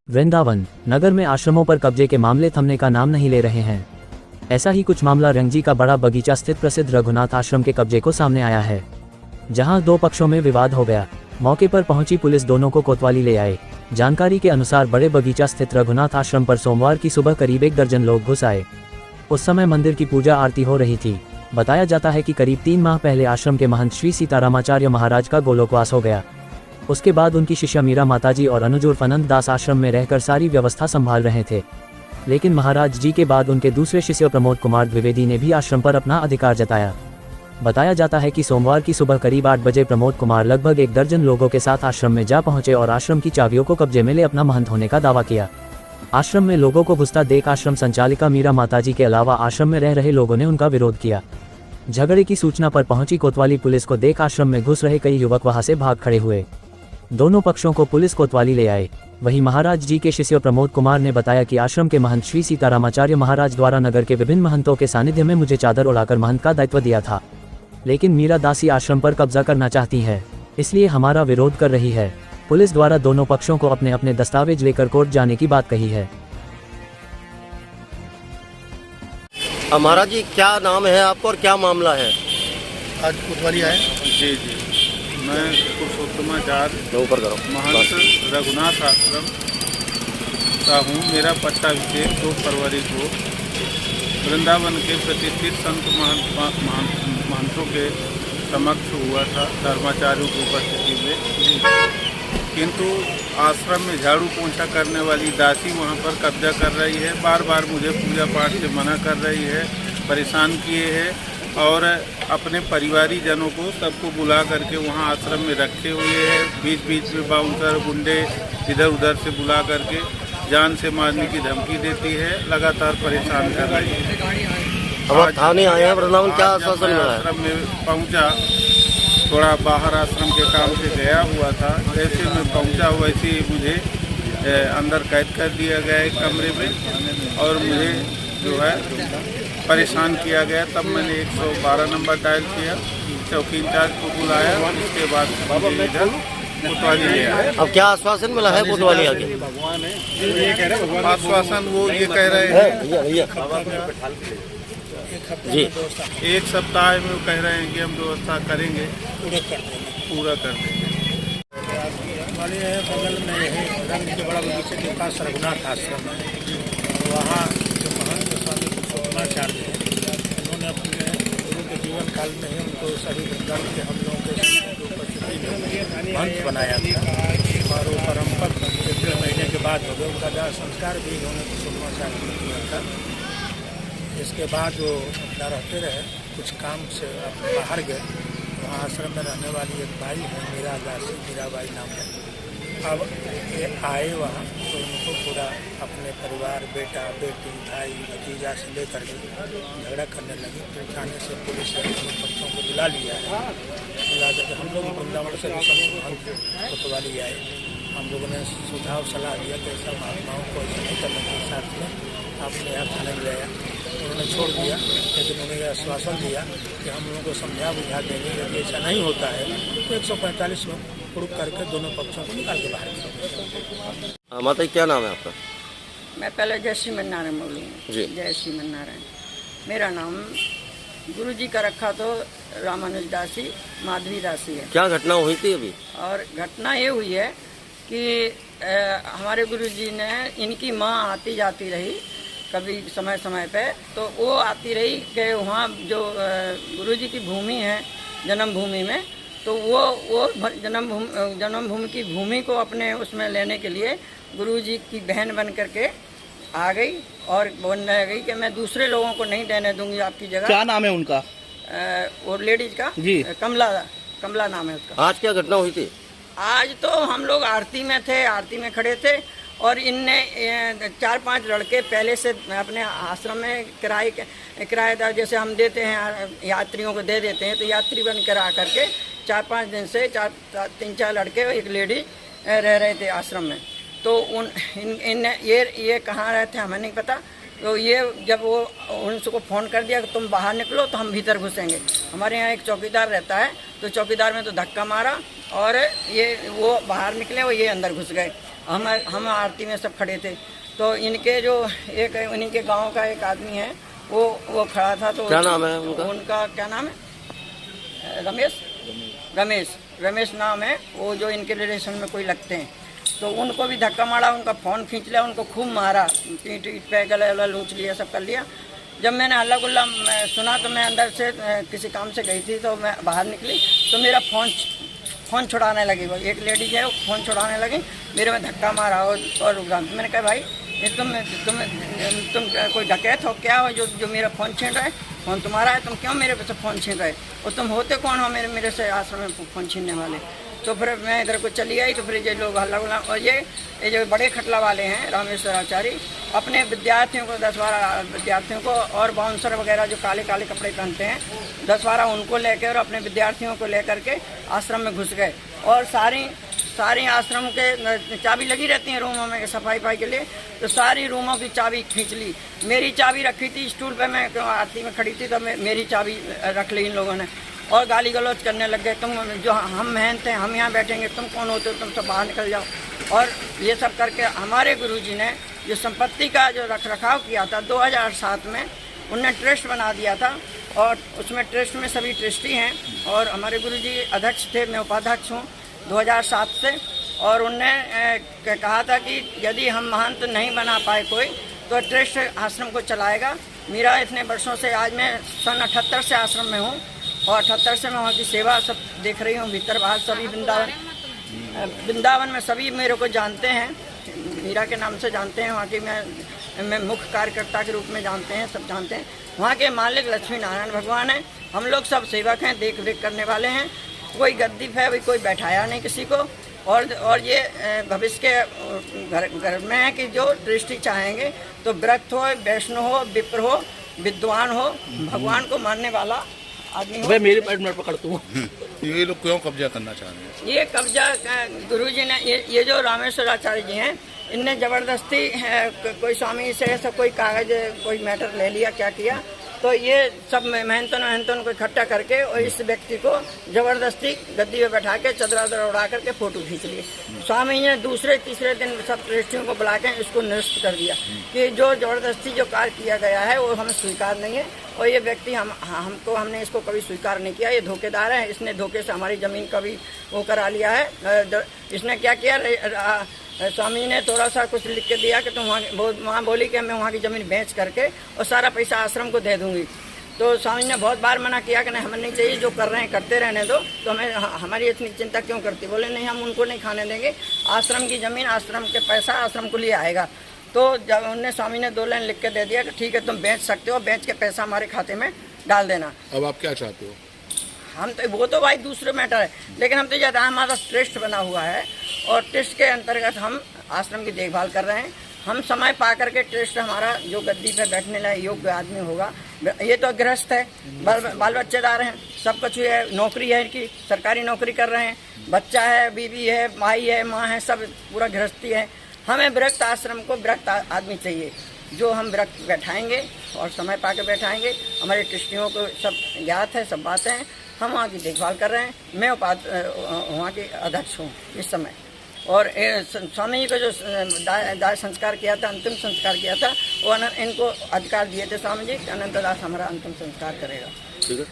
वृंदावन नगर में आश्रमों पर कब्जे के मामले थमने का नाम नहीं ले रहे हैं। ऐसा ही कुछ मामला रंगजी का बड़ा बगीचा स्थित प्रसिद्ध रघुनाथ आश्रम के कब्जे को सामने आया है, जहां दो पक्षों में विवाद हो गया। मौके पर पहुंची पुलिस दोनों को कोतवाली ले आए। जानकारी के अनुसार बड़े बगीचा स्थित रघुनाथ आश्रम पर सोमवार की सुबह करीब 1 दर्जन लोग घुस आए। उस समय मंदिर की पूजा आरती हो रही थी। बताया जाता है कि करीब 3 माह पहले आश्रम के महंत श्री सीतारामाचार्य महाराज का गोलोकवास हो गया। उसके बाद उनकी शिष्या मीरा माताजी और अनुज उर्फ अनंत दास आश्रम में रहकर सारी व्यवस्था संभाल रहे थे। लेकिन महाराज जी के बाद उनके दूसरे शिष्य प्रमोद कुमार द्विवेदी ने भी आश्रम पर अपना अधिकार जताया। बताया जाता है कि सोमवार की सुबह करीब 8 बजे प्रमोद कुमार लगभग 1 दर्जन लोगों के साथ आश्रम में जा पहुंचे और आश्रम की चाबियों को कब्जे में ले अपना महंत होने का दावा किया। आश्रम में लोगों को घुसता देख आश्रम संचालिका मीरा माताजी के अलावा आश्रम में रह रहे लोगों ने उनका विरोध किया। झगड़े की सूचना पर पहुंची कोतवाली पुलिस को देख आश्रम में घुस रहे कई युवक वहां से भाग खड़े हुए। दोनों पक्षों को पुलिस कोतवाली ले आए। वहीं महाराज जी के शिष्य प्रमोद कुमार ने बताया कि आश्रम के महंत श्री सीतारामाचार्य महाराज द्वारा नगर के विभिन्न महंतों के सानिध्य में मुझे चादर उड़ाकर महंत का दायित्व दिया था, लेकिन मीरा दासी आश्रम पर कब्जा करना चाहती है, इसलिए हमारा विरोध कर रही है। पुलिस द्वारा दोनों पक्षों को अपने अपने दस्तावेज लेकर कोर्ट जाने की बात कही है। महाराज जी, क्या नाम है आपका और क्या मामला है? आज कोतवाली आए। जी जी, मैं पुरुषोत्तमाचार्य ऊपर करो महंत रघुनाथ आश्रम का हूँ। मेरा पट्टाभिषेक 2 फरवरी को वृंदावन के प्रतिष्ठित संत महंतों के समक्ष हुआ था, धर्माचार्यों की उपस्थिति में। किंतु आश्रम में झाड़ू पोंछा करने वाली दासी वहाँ पर कब्जा कर रही है। बार बार मुझे पूजा पाठ से मना कर रही है, परेशान किए है और अपने परिवारी जनों को सबको बुला करके वहाँ आश्रम में रखे हुए हैं। बीच बीच में बाउंसर गुंडे इधर उधर से बुला करके जान से मारने की धमकी देती है, लगातार परेशान कर रही है। अब थाने आए हैं वृंदावन, क्या आश्वासन मिला है? आश्रम में पहुँचा, थोड़ा बाहर आश्रम के काम से गया हुआ था। जैसे मैं पहुँचा वैसे ही मुझे अंदर कैद कर दिया गया एक कमरे में और मुझे जो है परेशान किया गया। तब मैंने 112 नंबर डायल किया, चौकी इंचार्ज को बुलाया, उसके बाद इधर कोतवाली ले आया। अब क्या आश्वासन मिला है कोतवाली आगे? आश्वासन वो ये कह रहे हैं जी, 1 सप्ताह में वो कह रहे हैं कि हम व्यवस्था करेंगे, पूरा कर देंगे। वाले है बगल में यही रंग के बड़ा बगीचे के पास रघुनाथ आश्रम है। वहाँ जो महंत स्वामी पुरुषोत्तमाचार्य हैं, उन्होंने अपने गुरु के जीवन काल में ही उनको सभी वृंदावन के हम लोगों के उपस्थिति में महंत बनाया था और वो परम्परा 1 महीने के बाद हो गया। उनका जहाँ संस्कार भी उन्होंने पुरुषोत्तमाचार्य ने किया था। इसके बाद वो अपना रहते रहे, कुछ काम से बाहर गए। वहाँ आश्रम में रहने वाली एक भाई है मीरा दासी, मीराबाई नाम है। अब ये आए वहाँ तो उनको पूरा अपने परिवार, बेटा बेटी भाई भतीजा से लेकर के झगड़ा करने लगे। फिर थाने से पुलिस ने दोनों पक्षों को बुला लिया है। बुला करके हम लोग वृंदावन से कोतवाली आए। हम लोगों ने सुझाव सलाह दिया कि ऐसा महात्माओं को ऐसा नहीं करने के साथ में आपने यहाँ थाने में लाया। उन्होंने छोड़ दिया, लेकिन उन्होंने आश्वासन दिया कि हम लोगों को समझा बुझा देंगे। यदि ऐसा नहीं होता है तो 145 में प्रूफ करके दोनों पक्षों को निकाल के बाहर निकालेंगे। माता जी, क्या नाम है आपका? मैं पहले जय श्रीमन नारायण बोलूँगी। जय श्रीमन नारायण। मेरा नाम गुरुजी का रखा तो रामानुज दासी, माधवी दासी है। क्या घटना हुई थी अभी? और घटना ये हुई है कि हमारे गुरुजी ने, इनकी माँ आती जाती रही कभी समय समय पे, तो वो आती रही कि वहाँ जो गुरुजी की भूमि है जन्मभूमि में, तो वो जन्मभूमि की भूमि को अपने उसमें लेने के लिए गुरुजी की बहन बन करके आ गई और बोलने गई कि मैं दूसरे लोगों को नहीं देने दूंगी आपकी जगह। क्या नाम है उनका? और लेडीज का जी, कमला नाम है उसका। आज क्या घटना हुई थी? आज तो हम लोग आरती में थे, आरती में खड़े थे और इनने 4-5 लड़के पहले से अपने आश्रम में किराएदार जैसे हम देते हैं, यात्रियों को दे देते हैं, तो यात्री बन कर आ करके 4-5 दिन से 3-4 लड़के एक लेडी रह रहे थे आश्रम में। तो इन ये कहाँ रहे थे हमें नहीं पता। तो ये जब वो उनको फ़ोन कर दिया कि तुम बाहर निकलो तो हम भीतर घुसेंगे। हमारे यहाँ एक चौकीदार रहता है, तो चौकीदार में तो धक्का मारा और ये वो बाहर निकले और ये अंदर घुस गए। हम आरती में सब खड़े थे। तो इनके जो एक उन्हीं के गांव का एक आदमी है वो खड़ा था। तो क्या नाम है उनका? उनका क्या नाम है? रमेश नाम है। वो जो इनके रिलेशन में कोई लगते हैं, तो उनको भी धक्का मारा, उनका फ़ोन खींच लिया, उनको खूब मारा, पीठ पे गले वले लूच लिया, सब कर लिया। जब मैंने हल्ला गुल्ला सुना तो मैं अंदर से किसी काम से गई थी, तो मैं बाहर निकली तो मेरा फ़ोन छुड़ाने लगी। वो एक लेडीज है, वो फ़ोन छुड़ाने लगी, मेरे में धक्का मारा और मैंने कहा भाई ये तुम कोई डकैत हो क्या हो जो मेरा फ़ोन छीन रहा है? फ़ोन तुम्हारा है, तुम क्यों मेरे से फ़ोन छीन रहे? और तुम होते कौन हो मेरे से आश्रम में फ़ोन छीनने वाले? तो फिर मैं इधर को चली आई। तो फिर ये लोग हल्ला गुल्ला, और ये जो बड़े खटला वाले हैं रामेश्वर आचार्य, अपने विद्यार्थियों को 10-12 विद्यार्थियों को और बाउंसर वगैरह जो काले काले कपड़े पहनते हैं 10-12 उनको लेकर और अपने विद्यार्थियों को लेकर के आश्रम में घुस गए। और सारी आश्रम के चाबी लगी रहती हैं रूमों में सफाई के लिए, तो सारी रूमों की चाबी खींच ली। मेरी चाबी रखी थी स्टूल पे, मैं आरती में खड़ी थी, तो मेरी चाबी रख ली इन लोगों ने और गाली गलौज करने लग गए। तुम जो हम मेहनत हैं, हम यहाँ बैठेंगे, तुम कौन होते हो, तुम सब बाहर निकल जाओ। और ये सब करके हमारे गुरुजी ने जो संपत्ति का जो रख रखाव किया था 2007 में, उनने ट्रस्ट बना दिया था। और उसमें ट्रस्ट में सभी ट्रस्टी हैं और हमारे गुरुजी अध्यक्ष थे, मैं उपाध्यक्ष हूँ 2007 से। और उनने कहा था कि यदि हम महंत नहीं बना पाए कोई तो ट्रस्ट आश्रम को चलाएगा। मेरा इतने वर्षों से, आज मैं सन 78 से आश्रम में हूँ और 78 से मैं वहाँ की सेवा सब देख रही हूँ, भीतर बाहर सभी वृंदावन में सभी मेरे को जानते हैं, मीरा के नाम से जानते हैं। वहाँ की मैं मुख्य कार्यकर्ता के रूप में जानते हैं, सब जानते हैं। वहाँ के मालिक लक्ष्मी नारायण भगवान हैं, हम लोग सब सेवक हैं, देख रेख करने वाले हैं। कोई गद्दी है, कोई बैठाया नहीं किसी को। और ये भविष्य के घर में है कि जो दृष्टि चाहेंगे तो व्रत हो, वैष्णव हो, विप्र हो, विद्वान हो, भगवान को मानने वाला आदमी हो। मेरी पैर में पकड़ता हूँ। ये लोग क्यों कब्जा करना चाह रहे हैं? ये कब्जा गुरुजी ने, ये जो रामेश्वर आचार्य जी हैं, इनने ज़बरदस्ती कोई स्वामी से ऐसा कोई कागज कोई मैटर ले लिया, क्या किया, तो ये सब मेहनतन को इकट्ठा करके और इस व्यक्ति को ज़बरदस्ती गद्दी में बैठा के चदरा उड़ा करके फ़ोटो खींच लिए। स्वामी ने दूसरे तीसरे दिन सब ट्रस्टियों को बुला के इसको निरस्त कर दिया कि जो ज़बरदस्ती जो कार्य किया गया है वो हमें स्वीकार नहीं है और ये व्यक्ति हमने इसको कभी स्वीकार नहीं किया, ये धोखेदार है, इसने धोखे से हमारी ज़मीन का भी वो करा लिया है। इसने क्या किया, स्वामी ने थोड़ा सा कुछ लिख के दिया कि तुम वहाँ बोली कि मैं वहाँ की ज़मीन बेच करके और सारा पैसा आश्रम को दे दूँगी। तो स्वामी ने बहुत बार मना किया कि नहीं, हमें नहीं चाहिए, जो कर रहे हैं करते रहने दो, तो हमें हमारी इतनी चिंता क्यों करती। बोले नहीं, हम उनको नहीं खाने देंगे, आश्रम की ज़मीन, आश्रम के पैसा आश्रम को लिए आएगा। तो जब उनने स्वामी ने 2 लाइन लिख के दे दिया कि ठीक है तुम बेच सकते हो, बेच के पैसा हमारे खाते में डाल देना। अब आप क्या चाहते हो? हम तो वो तो भाई दूसरे मैटर है, लेकिन हम तो ज़्यादा हमारा ट्रस्ट बना हुआ है और ट्रस्ट के अंतर्गत हम आश्रम की देखभाल कर रहे हैं। हम समय पा करके ट्रस्ट हमारा जो गद्दी पे बैठने लायक योग्य आदमी होगा, ये तो गृहस्थ है, बाल बच्चेदार हैं, सब कुछ है, नौकरी है इनकी, सरकारी नौकरी कर रहे हैं, बच्चा है, बीवी है, माई है, माँ है, सब पूरा गृहस्थी है। हमें विरक्त आश्रम को विरक्त आदमी चाहिए, जो हम विरक्त बैठाएंगे और समय पा के बैठाएंगे। हमारे ट्रस्टियों को सब ज्ञात है, सब बातें हैं, हम वहाँ की देखभाल कर रहे हैं। मैं वहाँ के अध्यक्ष हूँ इस समय। और स्वामी जी को जो दाह संस्कार किया था, अंतिम संस्कार किया था, वो इनको अधिकार दिए थे स्वामी जी, अनंत दास हमारा अंतिम संस्कार करेगा। ठीक है।